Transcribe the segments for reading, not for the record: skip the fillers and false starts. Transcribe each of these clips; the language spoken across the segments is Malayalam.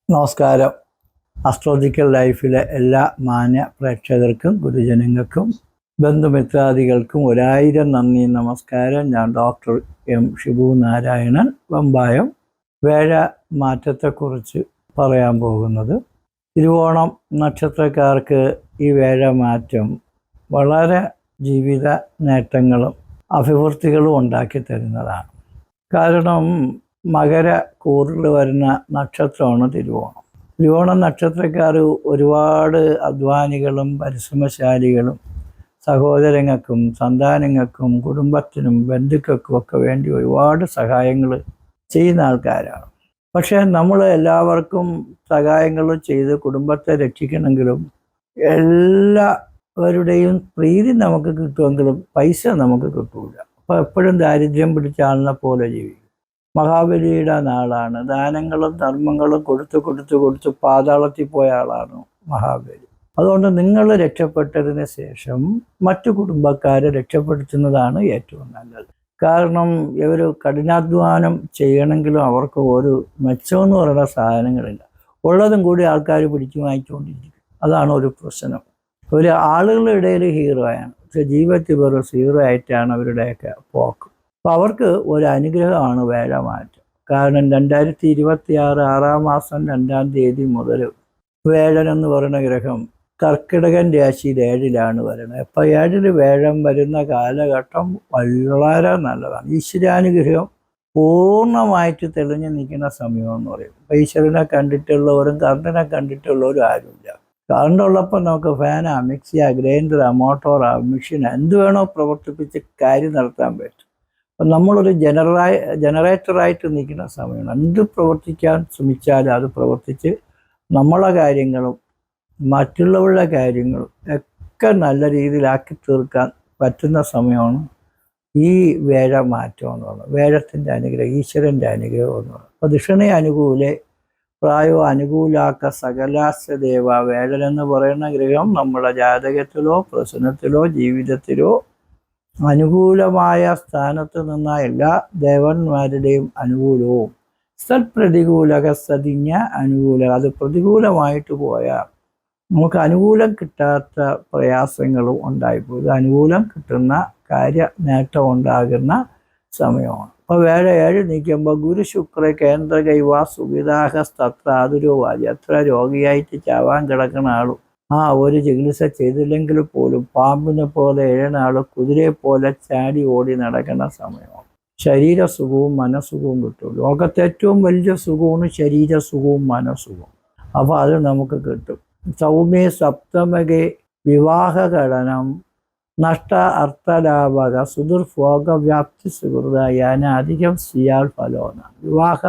നമസ്കാരം. അസ്ട്രോളജിക്കൽ ലൈഫിലെ എല്ലാ മാന്യ പ്രേക്ഷകർക്കും ഗുരുജനങ്ങൾക്കും ബന്ധുമിത്രാദികൾക്കും 1000 നന്ദി നമസ്കാരം. ഞാൻ ഡോക്ടർ എം ഷിബു നാരായണൻ, വെമ്പായം. വേഴ മാറ്റത്തെക്കുറിച്ച് പറയാൻ പോകുന്നത്, തിരുവോണം നക്ഷത്രക്കാർക്ക് ഈ വേഴ മാറ്റം വളരെ ജീവിത നേട്ടങ്ങളും അഭിവൃദ്ധികളും ഉണ്ടാക്കി തരുന്നതാണ്. കാരണം മകര കൂറിൽ വരുന്ന നക്ഷത്രമാണ് തിരുവോണം. തിരുവോണം നക്ഷത്രക്കാർ ഒരുപാട് അധ്വാനികളും പരിശ്രമശാലികളും സഹോദരങ്ങൾക്കും സന്താനങ്ങൾക്കും കുടുംബത്തിനും ബന്ധുക്കൾക്കും ഒക്കെ വേണ്ടി ഒരുപാട് സഹായങ്ങൾ ചെയ്യുന്ന ആൾക്കാരാണ്. പക്ഷേ നമ്മൾ എല്ലാവർക്കും സഹായങ്ങൾ ചെയ്ത് കുടുംബത്തെ രക്ഷിക്കണമെങ്കിലും എല്ലാവരുടെയും പ്രീതി നമുക്ക് കിട്ടുമെങ്കിലും പൈസ നമുക്ക് കിട്ടൂല. അപ്പോൾ എപ്പോഴും ദാരിദ്ര്യം പിടിച്ച ആളിനെ പോലെ ജീവിക്കും. മഹാബലിയുടെ നാളാണ്. ദാനങ്ങളും ധർമ്മങ്ങളും കൊടുത്ത് പാതാളത്തിൽ പോയ ആളാണ് മഹാബലി. അതുകൊണ്ട് നിങ്ങൾ രക്ഷപ്പെട്ടതിന് ശേഷം മറ്റു കുടുംബക്കാരെ രക്ഷപ്പെടുത്തുന്നതാണ് ഏറ്റവും നല്ലത്. കാരണം ഇവർ കഠിനാധ്വാനം ചെയ്യണമെങ്കിലും അവർക്ക് ഒരു മെച്ചമെന്ന് പറയുന്ന സാധനങ്ങളില്ല. ഉള്ളതും കൂടി ആൾക്കാർ പിടിച്ചു വാങ്ങിച്ചുകൊണ്ടിരിക്കും. അതാണ് ഒരു പ്രശ്നം. ഒരു ആളുകളുടെ ഇടയിൽ ഹീറോയാണ്, പക്ഷെ ജീവിതത്തിൽ വെറും സീറോ ആയിട്ടാണ് അവരുടെയൊക്കെ പോക്ക്. അപ്പോൾ അവർക്ക് ഒരു അനുഗ്രഹമാണ് വേഴ മാറ്റം. കാരണം 2026 6 മാസം 2-ാം തീയതി മുതൽ വേഴൻ എന്ന് പറയുന്ന ഗ്രഹം കർക്കിടകൻ രാശിയിൽ 7-ലാണ് വരുന്നത്. അപ്പോൾ 7-ൽ വേഴം വരുന്ന കാലഘട്ടം വളരെ നല്ലതാണ്. ഈശ്വരാനുഗ്രഹം പൂർണ്ണമായിട്ട് തെളിഞ്ഞു നിൽക്കുന്ന സമയമെന്ന് പറയും. അപ്പോൾ ഈശ്വരനെ കണ്ടിട്ടുള്ളവരും കർണനെ കണ്ടിട്ടുള്ളവരും ആരുമില്ല. കറണ്ടുള്ളപ്പോൾ നമുക്ക് ഫാനാ, മിക്സിയാ, ഗ്രൈൻഡറാ, മോട്ടോറാ, മെഷീനാ, എന്ത് വേണോ പ്രവർത്തിപ്പിച്ച് കാര്യം നടത്താൻ പറ്റും. അപ്പം നമ്മളൊരു ജനറേറ്ററായിട്ട് നിൽക്കുന്ന സമയമാണ്. എന്ത് പ്രവർത്തിക്കാൻ ശ്രമിച്ചാലും അത് പ്രവർത്തിച്ച് നമ്മളെ കാര്യങ്ങളും മറ്റുള്ളവരുടെ കാര്യങ്ങളും ഒക്കെ നല്ല രീതിയിലാക്കി തീർക്കാൻ പറ്റുന്ന സമയമാണ് ഈ വേഴ മാറ്റം എന്ന് പറയുന്നത്. വേഴത്തിൻ്റെ അനുഗ്രഹം, ഈശ്വരൻ്റെ അനുഗ്രഹം എന്ന് പറയുന്നത്. അപ്പോൾ ദക്ഷിണ അനുകൂലെ പ്രായോ അനുകൂലാക്ക സകലാസ്യ ദേവ. വേഴനെന്ന് പറയുന്ന ഗ്രഹം നമ്മുടെ ജാതകത്തിലോ പ്രശ്നത്തിലോ ജീവിതത്തിലോ അനുകൂലമായ സ്ഥാനത്ത് നിന്ന എല്ലാ ദേവന്മാരുടെയും അനുകൂലവും സത്പ്രതികൂലക സതിഞ്ഞ അനുകൂല. അത് പ്രതികൂലമായിട്ട് പോയാൽ നമുക്ക് അനുകൂലം കിട്ടാത്ത പ്രയാസങ്ങളും ഉണ്ടായിപ്പോയി. ഇത് അനുകൂലം കിട്ടുന്ന കാര്യ നേട്ടം ഉണ്ടാകുന്ന സമയമാണ്. അപ്പോൾ വേഴ 7 നിൽക്കുമ്പോൾ ഗുരു ശുക്ര കേന്ദ്ര കൈവാ സുവിധാഹ തത്ര ആതുരോവാദി. എത്ര രോഗിയായിട്ട് ചാവാൻ കിടക്കുന്ന ആളും ഒരു ചികിത്സ ചെയ്തില്ലെങ്കിൽ പോലും പാമ്പിനെ പോലെ 7 നാൾ കുതിരയെ പോലെ ചാടി ഓടി നടക്കുന്ന സമയമാണ്. ശരീരസുഖവും മനസ്സുഖവും കിട്ടും. ലോകത്തെ ഏറ്റവും വലിയ സുഖമാണ് ശരീരസുഖവും മനസ്സുഖവും. അപ്പോൾ അത് നമുക്ക് കിട്ടും. സൗമ്യ സപ്തമകെ വിവാഹഘടനം നഷ്ട അർത്ഥലാഭക സുദുർഭോഗവ്യാപ്തി സുഹൃതായാന അധികം സിയാൽ ഫലോന്നാണ്. വിവാഹ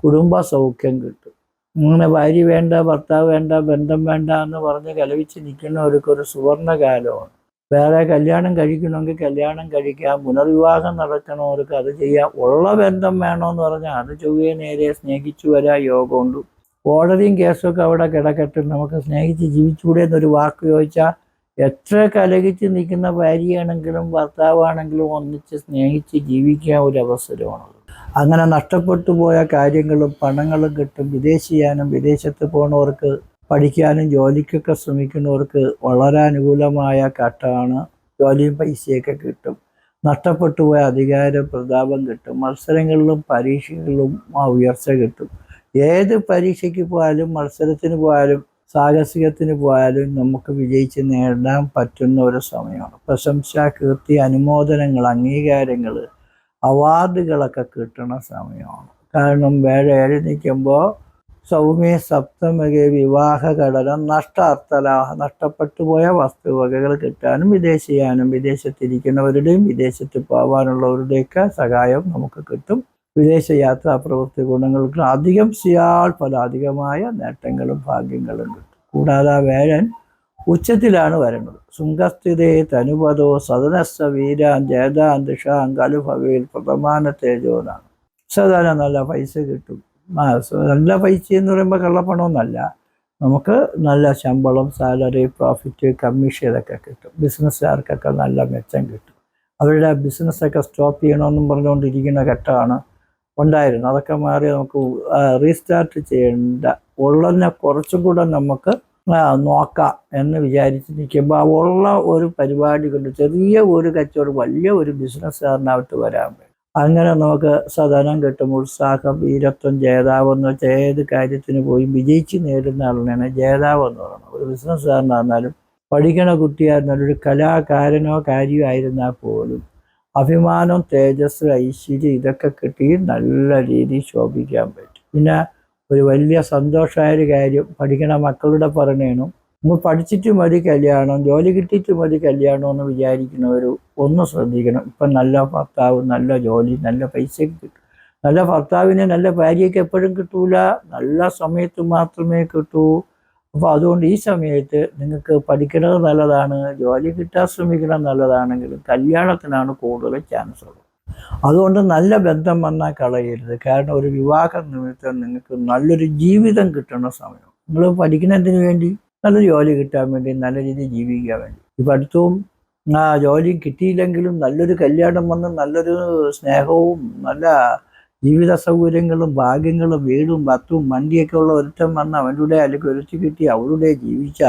കുടുംബ സൗഖ്യം കിട്ടും. അങ്ങനെ ഭാര്യ വേണ്ട, ഭർത്താവ് വേണ്ട, ബന്ധം വേണ്ട എന്ന് പറഞ്ഞ് കലവിച്ച് നിൽക്കുന്നവർക്കൊരു സുവർണകാലമാണ്. വേറെ കല്യാണം കഴിക്കണമെങ്കിൽ കല്യാണം കഴിക്കാം, പുനർവിവാഹം നടക്കണവർക്ക് അത് ചെയ്യാം. ഉള്ള ബന്ധം വേണമെന്ന് പറഞ്ഞാൽ അത് ചൊവ്വേ നേരെ സ്നേഹിച്ചു വരാൻ യോഗമുണ്ട്. കോടതിയും കേസൊക്കെ അവിടെ കിടക്കട്ടെ, നമുക്ക് സ്നേഹിച്ച് ജീവിച്ചുകൂടെ എന്നൊരു വാക്ക് ചോദിച്ചാൽ എത്ര കലഹിച്ച് നിൽക്കുന്ന ഭാര്യയാണെങ്കിലും ഭർത്താവാണെങ്കിലും ഒന്നിച്ച് സ്നേഹിച്ച് ജീവിക്കാൻ ഒരു അവസരമാണത്. അങ്ങനെ നഷ്ടപ്പെട്ടു പോയ കാര്യങ്ങളും പണങ്ങളും കിട്ടും. വിദേശിയാനും വിദേശത്ത് പോകുന്നവർക്ക് പഠിക്കാനും ജോലിക്കൊക്കെ ശ്രമിക്കുന്നവർക്ക് വളരെ അനുകൂലമായ ഘട്ടമാണ്. ജോലിയും പൈസയൊക്കെ കിട്ടും. നഷ്ടപ്പെട്ടു പോയ അധികാരം പ്രതാപം കിട്ടും. മത്സരങ്ങളിലും പരീക്ഷകളിലും ഉയർച്ച കിട്ടും. ഏത് പരീക്ഷയ്ക്ക് പോയാലും മത്സരത്തിന് പോയാലും സാഹസികത്തിന് പോയാലും നമുക്ക് വിജയിച്ച് നേടാൻ പറ്റുന്ന ഒരു സമയമാണ്. പ്രശംസ, കീർത്തി, അനുമോദനങ്ങൾ, അംഗീകാരങ്ങൾ, അവാർഡുകളൊക്കെ കിട്ടുന്ന സമയമാണ്. കാരണം വേഴ 7 നിൽക്കുമ്പോൾ സൗമ്യ സപ്തമകെ വിവാഹഘടനം നഷ്ട അർത്ഥലാഭ. നഷ്ടപ്പെട്ടു പോയ വസ്തുവകകൾ കിട്ടാനും വിദേശിയാനും വിദേശത്തിരിക്കുന്നവരുടെയും വിദേശത്ത് പോകാനുള്ളവരുടെയൊക്കെ സഹായം നമുക്ക് കിട്ടും. വിദേശ യാത്രാ പ്രവൃത്തി ഗുണങ്ങൾക്ക് അധികം സിയാൽ പല അധികമായ നേട്ടങ്ങളും ഭാഗ്യങ്ങളും കിട്ടും. കൂടാതെ വേഴൻ ഉച്ചത്തിലാണ് വരുന്നത്. ശുംഖസ്ഥിതേ തനുപദോ സദനസ്സ വീരാൻ ജേതാൻ ദിഷാൻ കലുഭവയിൽ പ്രഥമാന തേജോ എന്നാണ്. സാധാരണ നല്ല പൈസ കിട്ടും. നല്ല പൈസ എന്ന് പറയുമ്പോൾ കള്ളപ്പണമൊന്നല്ല. നമുക്ക് നല്ല ശമ്പളം, സാലറി, പ്രോഫിറ്റ്, കമ്മീഷൻ ഇതൊക്കെ കിട്ടും. ബിസിനസ്സുകാർക്കൊക്കെ നല്ല മെച്ചം കിട്ടും. അവരുടെ ബിസിനസ്സൊക്കെ സ്റ്റോപ്പ് ചെയ്യണമെന്നും പറഞ്ഞുകൊണ്ടിരിക്കുന്ന ഘട്ടമാണ് ഉണ്ടായിരുന്നു. അതൊക്കെ മാറി നമുക്ക് റീസ്റ്റാർട്ട് ചെയ്യേണ്ട ഉള്ളതിനെ കുറച്ചും കൂടെ നമുക്ക് നോക്കാം എന്ന് വിചാരിച്ച് നിൽക്കുമ്പോൾ ഉള്ള ഒരു പരിപാടി കൊണ്ട് ചെറിയ ഒരു കച്ചവടം വലിയ ഒരു ബിസിനസ്സുകാരനായിട്ട് വരാൻ പറ്റും. അങ്ങനെ നമുക്ക് സദനം കിട്ടും, ഉത്സാഹം, വീരത്വം, ജേതാവ് എന്ന് വെച്ചാൽ ഏത് കാര്യത്തിന് പോയി വിജയിച്ച് നേടുന്ന ആളിനാണ് ജേതാവ് എന്ന് പറയുന്നത്. ഒരു ബിസിനസ്സുകാരനായിരുന്നാലും പഠിക്കണ കുട്ടിയായിരുന്നാലും ഒരു കലാകാരനോ കാര്യമോ ആയിരുന്നാൽ പോലും അഭിമാനം, തേജസ്, ഐശ്വര്യം ഇതൊക്കെ കിട്ടി നല്ല രീതിയിൽ ശോഭിക്കാൻ പറ്റും. പിന്നെ ഒരു വലിയ സന്തോഷമായൊരു കാര്യം പഠിക്കണ മക്കളുടെ പറഞ്ഞേനും നമ്മൾ പഠിച്ചിട്ട് മതി കല്യാണം, ജോലി കിട്ടിയിട്ട് മതി കല്യാണം എന്ന് വിചാരിക്കുന്നവർ ഒന്ന് ശ്രദ്ധിക്കണം. ഇപ്പം നല്ല ഭർത്താവ്, നല്ല ജോലി, നല്ല പൈസയ്ക്ക് കിട്ടും. നല്ല ഭർത്താവിനെ നല്ല ഭാര്യയ്ക്ക് എപ്പോഴും കിട്ടൂല, നല്ല സമയത്ത് മാത്രമേ കിട്ടൂ. അപ്പോൾ അതുകൊണ്ട് ഈ സമയത്ത് നിങ്ങൾക്ക് പഠിക്കുന്നത് നല്ലതാണ്, ജോലി കിട്ടാൻ ശ്രമിക്കണം നല്ലതാണെങ്കിലും കല്യാണത്തിനാണ് കൂടുതൽ ചാൻസ് ഉള്ളത്. അതുകൊണ്ട് നല്ല ബന്ധം വന്നാൽ കളയരുത്. കാരണം ഒരു വിവാഹ നിമിത്തം നിങ്ങൾക്ക് നല്ലൊരു ജീവിതം കിട്ടുന്ന സമയം. നിങ്ങൾ പഠിക്കുന്നതിന് വേണ്ടി, നല്ല ജോലി കിട്ടാൻ വേണ്ടി, നല്ല രീതിയിൽ ജീവിക്കാൻ വേണ്ടി, ഈ പഠിത്തവും ജോലിയും കിട്ടിയില്ലെങ്കിലും നല്ലൊരു കല്യാണം വന്ന് നല്ലൊരു സ്നേഹവും നല്ല ജീവിത സൗകര്യങ്ങളും ഭാഗ്യങ്ങളും വീടും ഭത്തും വണ്ടിയൊക്കെ ഉള്ള ഒരുത്തം വന്ന് അവരുടെ അല്ലെങ്കിൽ ഒരുത്തി കിട്ടി അവരുടെ ജീവിച്ച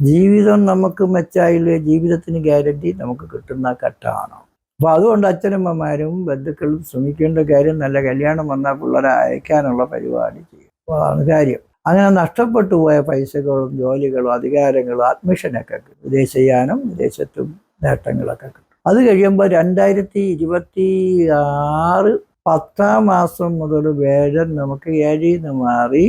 ജീവിതം നമുക്ക് മെച്ചായില്ലേ, ജീവിതത്തിന് ഗ്യാരണ്ടി നമുക്ക് കിട്ടുന്ന ഘട്ടമാണ്. അപ്പോൾ അതുകൊണ്ട് അച്ഛനമ്മമാരും ബന്ധുക്കളും ശ്രമിക്കേണ്ട കാര്യം നല്ല കല്യാണം വന്നാൽ പിള്ളേരെ അയക്കാനുള്ള പരിപാടി ചെയ്യും. അപ്പോൾ അതാണ് കാര്യം. അങ്ങനെ നഷ്ടപ്പെട്ടു പോയ പൈസകളും ജോലികളും അധികാരങ്ങളും അഡ്മിഷനൊക്കെ കിട്ടും. വിദേശയാനം, വിദേശത്തും നേട്ടങ്ങളൊക്കെ കിട്ടും. അത് കഴിയുമ്പോൾ 2026 10-ാം മാസം മുതൽ വേഴൻ നമുക്ക് 7-ൽ നിന്ന് മാറി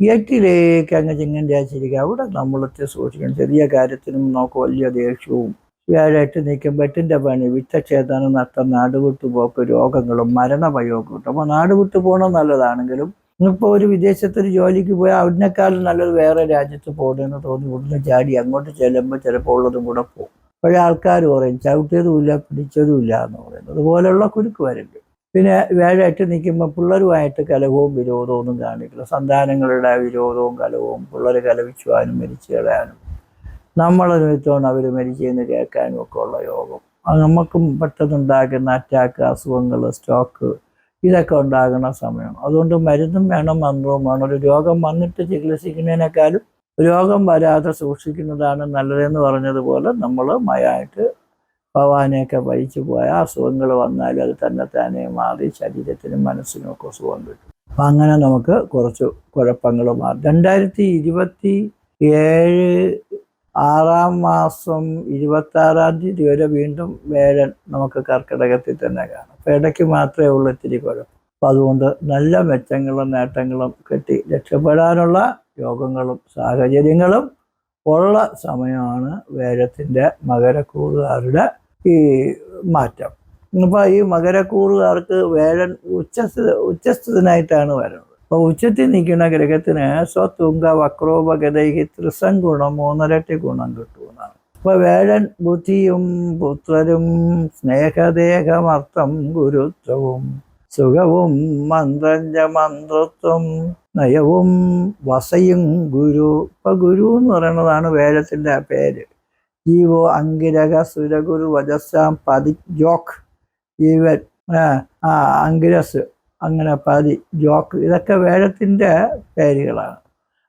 8-ലേക്ക് അങ്ങ് ചിങ്ങം രാശിയിരിക്കുക. അവിടെ നമ്മളൊക്കെ സൂക്ഷിക്കണം. ചെറിയ കാര്യത്തിനും നമുക്ക് വലിയ ദേഷ്യവും വ്യാഴായിട്ട് നിൽക്കുമ്പോൾ 8-ന്റെ പണി വിത്തക്ഷേത്രം, നഷ്ടം, നാടുവിട്ടു പോക്ക്, രോഗങ്ങളും മരണഭയവും കിട്ടും. അപ്പോൾ നാട് വിട്ടു പോകണം നല്ലതാണെങ്കിലും ഇപ്പോൾ ഒരു വിദേശത്തൊരു ജോലിക്ക് പോയാൽ അതിനേക്കാളും നല്ലത് വേറെ രാജ്യത്ത് പോകണമെന്ന് തോന്നി ഉടനെ ചാടി അങ്ങോട്ട് ചെല്ലുമ്പോൾ ചിലപ്പോൾ ഉള്ളതും കൂടെ പോകും. പഴയ ആൾക്കാർ പറയും ചവിട്ടിയതുമില്ല പിടിച്ചതുമില്ല എന്ന് പറയുന്നത്. അതുപോലെയുള്ള കുരുക്ക് വരണ്ട്. പിന്നെ വ്യാഴായിട്ട് നിൽക്കുമ്പോൾ പിള്ളേരുമായിട്ട് കലഹവും വിരോധവും ഒന്നും കാണിക്കില്ല. സന്താനങ്ങളുടെ വിരോധവും കലഹവും, പിള്ളേർ കലവിച്ചുവാനും മരിച്ചു കളയാനും നമ്മളെ നിമിത്തമാണ് അവർ മരിച്ചെന്ന് കേൾക്കാനും ഒക്കെ ഉള്ള യോഗം. അത് നമുക്കും പെട്ടെന്നുണ്ടാകുന്ന അറ്റാക്ക്, അസുഖങ്ങൾ, സ്ട്രോക്ക് ഇതൊക്കെ ഉണ്ടാകുന്ന സമയമാണ്. അതുകൊണ്ട് മരുന്നും വേണം, മന്ത്രവും വേണം. ഒരു രോഗം വന്നിട്ട് ചികിത്സിക്കുന്നതിനേക്കാളും രോഗം വരാതെ സൂക്ഷിക്കുന്നതാണ് നല്ലതെന്ന് പറഞ്ഞതുപോലെ നമ്മൾ മയായിട്ട് ഭഗവാനെയൊക്കെ വഹിച്ചു പോയ അസുഖങ്ങൾ വന്നാലും അത് തന്നെ മാറി ശരീരത്തിനും മനസ്സിനും ഒക്കെ സുഖം കിട്ടും. അപ്പം അങ്ങനെ നമുക്ക് കുറച്ച് കുഴപ്പങ്ങൾ മാറി. 2027 6-ാം മാസം 26-ാം തീയതി വരെ വീണ്ടും വേഴൻ നമുക്ക് കർക്കിടകത്തിൽ തന്നെ കാണും. അപ്പം ഇടയ്ക്ക് മാത്രമേ ഉള്ളൂ ഇത്തിരി കുഴപ്പം. അപ്പം അതുകൊണ്ട് നല്ല മെച്ചങ്ങളും നേട്ടങ്ങളും കിട്ടി രക്ഷപ്പെടാനുള്ള യോഗങ്ങളും സാഹചര്യങ്ങളും ഉള്ള സമയമാണ് വേഴത്തിൻ്റെ മകരക്കൂറുകാരുടെ ഈ മാറ്റം. ഇപ്പോൾ ഈ മകരക്കൂറുകാർക്ക് വേഴൻ ഉച്ചസ്ഥിതനായിട്ടാണ് വരുന്നത്. അപ്പോൾ ഉച്ചത്തിൽ നിൽക്കുന്ന ഗ്രഹത്തിന് സ്വതുങ്ക വക്രോപഗതയ്ക്ക് ത്രിസംഗുണം 3 ഗുണം കിട്ടുമെന്നാണ്. അപ്പോൾ വേഴൻ ബുദ്ധിയും പുത്രരും സ്നേഹദേഹമർത്ഥം ഗുരുത്വവും സുഖവും മന്ത്രത്വം നയവും വസയും ഗുരു. ഇപ്പം ഗുരു എന്ന് പറയുന്നതാണ് വേഴത്തിൻ്റെ പേര്. ജീവോ അങ്കിരക സുരഗുരു വജസ്സാം പതി ജോക്ക് ജീവൻ അങ്കിരസ് അങ്ങനെ പതി ജോക്ക് ഇതൊക്കെ വേഴത്തിൻ്റെ പേരുകളാണ്.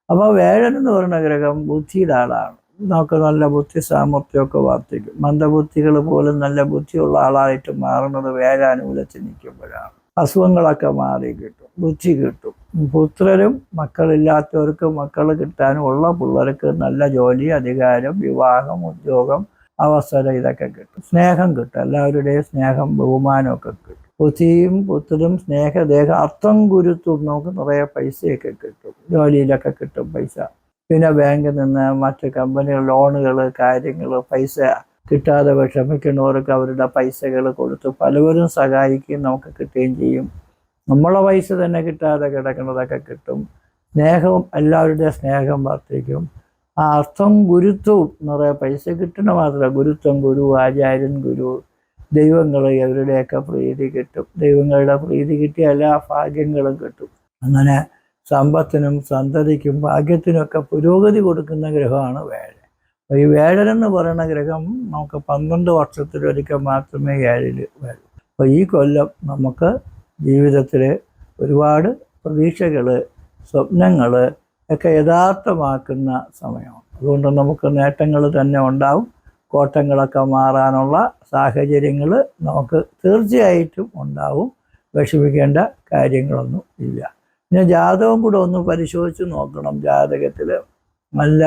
അപ്പോൾ വേഴൻ എന്ന് പറയുന്ന ഗ്രഹം ബുദ്ധിയുടെ ആളാണ്. നമുക്ക് നല്ല ബുദ്ധി സാമർഥ്യമൊക്കെ വർദ്ധിക്കും. മന്ദബുദ്ധികൾ പോലും നല്ല ബുദ്ധിയുള്ള ആളായിട്ട് മാറുന്നത് വേഴാനുകൂലത്തിൽ നിൽക്കുമ്പോഴാണ്. അസുഖങ്ങളൊക്കെ മാറി കിട്ടും, ബുദ്ധി കിട്ടും. പുത്രരും മക്കളില്ലാത്തവർക്ക് മക്കൾ കിട്ടാനും ഉള്ള പിള്ളേർക്ക് നല്ല ജോലി, അധികാരം, വിവാഹം, ഉദ്യോഗം, അവസരം ഇതൊക്കെ കിട്ടും. സ്നേഹം കിട്ടും, എല്ലാവരുടെയും സ്നേഹം, ബഹുമാനമൊക്കെ കിട്ടും. ബുദ്ധിയും പുത്രരും സ്നേഹദേഹം അർത്ഥം ഗുരുത്വം നമുക്ക് നിറയെ പൈസയൊക്കെ കിട്ടും. ജോലിയിലൊക്കെ കിട്ടും പൈസ. പിന്നെ ബാങ്കിൽ നിന്ന് മറ്റ് കമ്പനികൾ ലോണുകൾ കാര്യങ്ങൾ പൈസ കിട്ടാതെ വിഷമിക്കുന്നവർക്ക് അവരുടെ പൈസകൾ കൊടുത്ത് പലവരും സഹായിക്കുകയും നമുക്ക് കിട്ടുകയും ചെയ്യും. നമ്മളെ പൈസ തന്നെ കിട്ടാതെ കിടക്കുന്നതൊക്കെ കിട്ടും. സ്നേഹവും എല്ലാവരുടെയും സ്നേഹം വർദ്ധിക്കും. ആ അർത്ഥം ഗുരുത്വവും നിറയെ പൈസ കിട്ടണ മാത്രമല്ല, ഗുരുത്വം, ഗുരു, ആചാര്യൻ, ഗുരു, ദൈവങ്ങൾ ഇവരുടെയൊക്കെ പ്രീതി കിട്ടും. ദൈവങ്ങളുടെ പ്രീതി കിട്ടിയ എല്ലാ ഭാഗ്യങ്ങളും കിട്ടും. അങ്ങനെ സമ്പത്തിനും സന്തതിക്കും ഭാഗ്യത്തിനൊക്കെ പുരോഗതി കൊടുക്കുന്ന ഗ്രഹമാണ് വേഴൻ. ഈ വേഴനെന്ന് പറയുന്ന ഗ്രഹം നമുക്ക് 12 വർഷത്തിലൊരിക്കൽ മാത്രമേ 7-ൽ വരൂ. അപ്പോൾ ഈ കൊല്ലം നമുക്ക് ജീവിതത്തിൽ ഒരുപാട് പ്രതീക്ഷകൾ, സ്വപ്നങ്ങൾ ഒക്കെ യഥാർത്ഥമാക്കുന്ന സമയമാണ്. അതുകൊണ്ട് നമുക്ക് നേട്ടങ്ങൾ തന്നെ ഉണ്ടാവും. കോട്ടങ്ങളൊക്കെ മാറാനുള്ള സാഹചര്യങ്ങൾ നമുക്ക് തീർച്ചയായിട്ടും ഉണ്ടാവും. വിഷമിക്കേണ്ട കാര്യങ്ങളൊന്നും ഇല്ല. പിന്നെ ജാതകം കൂടെ ഒന്ന് പരിശോധിച്ച് നോക്കണം. ജാതകത്തിൽ നല്ല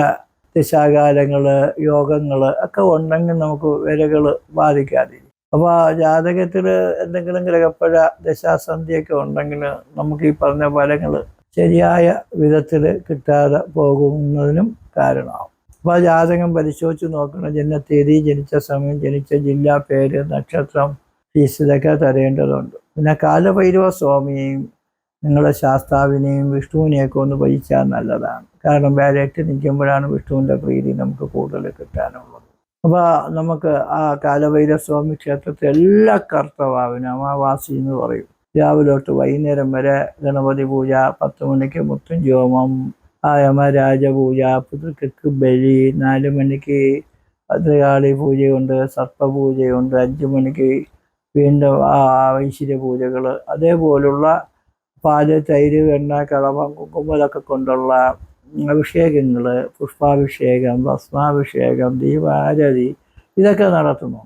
ദിശാകാലങ്ങൾ, യോഗങ്ങൾ ഒക്കെ ഉണ്ടെങ്കിൽ നമുക്ക് വിരകൾ ബാധിക്കാതിരിക്കും. അപ്പോൾ ജാതകത്തിൽ എന്തെങ്കിലും ഗ്രഹപ്പഴ ദശാസന്ധിയൊക്കെ ഉണ്ടെങ്കിൽ നമുക്ക് ഈ പറഞ്ഞ ഫലങ്ങൾ ശരിയായ വിധത്തിൽ കിട്ടാതെ പോകുന്നതിനും കാരണമാവും. അപ്പോൾ ജാതകം പരിശോധിച്ച് നോക്കണം. ജനനത്തീയതി, ജനിച്ച സമയം, ജനിച്ച ജില്ല, പേര്, നക്ഷത്രം, ഫീസ് ഇതൊക്കെ തരേണ്ടതുണ്ട്. പിന്നെ കാലഭൈരവ സ്വാമിയെയും നിങ്ങളുടെ ശാസ്താവിനെയും വിഷ്ണുവിനെയൊക്കെ ഒന്ന് ഭജിച്ചാൽ നല്ലതാണ്. കാരണം വേലയിട്ട് നിൽക്കുമ്പോഴാണ് വിഷ്ണുവിൻ്റെ പ്രീതി നമുക്ക് കൂടുതൽ കിട്ടാനുള്ളത്. അപ്പോൾ നമുക്ക് ആ കാലഭൈരവ സ്വാമി ക്ഷേത്രത്തിൽ എല്ലാ കർത്തവാവിനും അമാവാസി എന്ന് പറയും, രാവിലെ തൊട്ട് വൈകുന്നേരം വരെ ഗണപതി പൂജ, 10 മണിക്ക് മുത്തുംജോമം, യമരാജപൂജ, പിതൃക്ക് ബലി, 4 മണിക്ക് ഭദ്രകാളി പൂജയുണ്ട്, സർപ്പപൂജയുണ്ട്, 5 മണിക്ക് വീണ്ടും ഐശ്വര്യ പൂജകൾ, അതേപോലുള്ള പാല്, തൈര്, വെണ്ണ, കളഭം, കുങ്കുമം ഇതൊക്കെ കൊണ്ടുള്ള അഭിഷേകങ്ങൾ, പുഷ്പാഭിഷേകം, ഭസ്മാഭിഷേകം, ദീപാരതി ഇതൊക്കെ നടത്തുന്നു.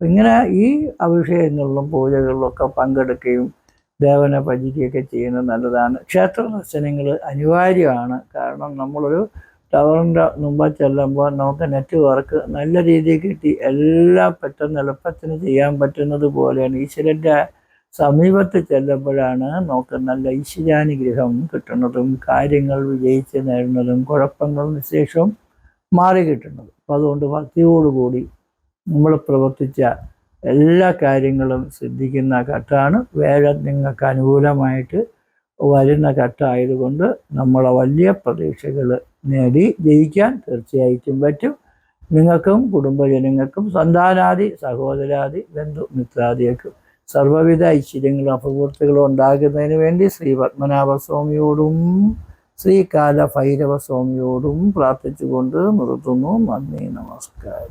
ഇങ്ങനെ ഈ അഭിഷേകങ്ങളിലും പൂജകളിലും ഒക്കെ പങ്കെടുക്കുകയും ദേവനെ ഭജിക്കുകയൊക്കെ ചെയ്യുന്നത് നല്ലതാണ്. ക്ഷേത്ര ദർശനങ്ങൾ അനിവാര്യമാണ്. കാരണം നമ്മളൊരു ടവറിൻ്റെ മുമ്പ് ചെല്ലുമ്പോൾ നമുക്ക് നെറ്റ്വർക്ക് നല്ല രീതിയിൽ കിട്ടി എല്ലാം പെട്ടെന്ന് എളുപ്പത്തിന് ചെയ്യാൻ പറ്റുന്നത് പോലെയാണ്. ഈശ്വരൻ്റെ സമീപത്ത് ചെല്ലുമ്പോഴാണ് നമുക്ക് നല്ല ഈശ്വരാനുഗ്രഹം കിട്ടുന്നതും കാര്യങ്ങൾ വിജയിച്ച് നേടുന്നതും കുഴപ്പങ്ങൾ നിശേഷം മാറി കിട്ടുന്നതും. അപ്പോൾ അതുകൊണ്ട് ഭക്തിയോടുകൂടി നമ്മൾ പ്രവർത്തിച്ച എല്ലാ കാര്യങ്ങളും സിദ്ധിക്കുന്ന ഘട്ടമാണ്. വേഴം നിങ്ങൾക്ക് അനുകൂലമായിട്ട് വരുന്ന ഘട്ടമായതുകൊണ്ട് നമ്മളെ വലിയ പ്രതീക്ഷകൾ നേടി ജയിക്കാൻ തീർച്ചയായിട്ടും പറ്റും. നിങ്ങൾക്കും കുടുംബജനങ്ങൾക്കും സന്താനാദി സഹോദരാദി ബന്ധുമിത്രാദികൾക്കും സർവ്വവിധ ഐശ്വര്യങ്ങളും അപൂർത്തികളും ഉണ്ടാകുന്നതിന് വേണ്ടി ശ്രീ പത്മനാഭസ്വാമിയോടും ശ്രീ കാലഭൈരവ സ്വാമിയോടും പ്രാർത്ഥിച്ചുകൊണ്ട് നിർത്തുന്നു. നന്ദി, നമസ്കാരം.